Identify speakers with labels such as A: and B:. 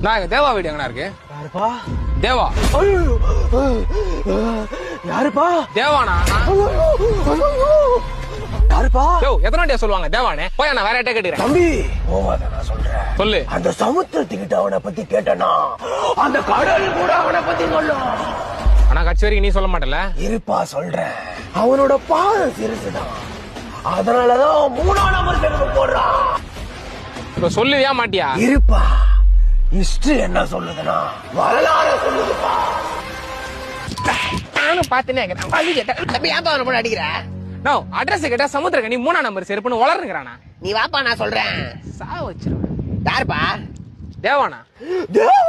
A: நான் தேவா வீடு எங்கடா இருக்கு?
B: யாருப்பா?
A: தேவா.
B: யாருப்பா?
A: தேவானா?
B: யாருப்பா?
A: எத்தனை டே சொல்லுவாங்க தேவானே? போய் நான் வேற யார்ட்ட கேட்டுக்கிறேன்.
B: தம்பி போவாத, நான் சொல்றேன்.
A: சொல்லு.
B: அந்த சமுத்திரத்துக்கிட்ட அவனை பத்தி கேட்டனா அந்த கடல் கூட அவனை பத்தி சொல்லும்.
A: ஆனா கட்சி வரைக்கும் நீ சொல்ல மாட்டல.
B: இருப்பா சொல்றேன். அவனோட பாதம் சிறுசுதான், அதனாலதான் 3ஆம் நம்பர் செருப்பு போடுறான்.
A: இப்ப சொல்லுவியா மாட்டியா?
B: இருப்பா, ஹிஸ்டரி என்ன சொல்லுதுன்னா வரலாறு சொல்லுதுப்பா.
A: நானும் பாத்துனே
C: அடிக்கிற
A: நோ அட்ரஸ் கேட்டா சமுத்திரக்கனி 3ஆம் நம்பர் செருப்புன்னு வளருங்கிறானா?
C: நீ வாப்பா, நான் சொல்றேன்.
A: சா வச்சிருவேன்.
C: யாருப்பா?
A: தேவானா?
B: தேவா!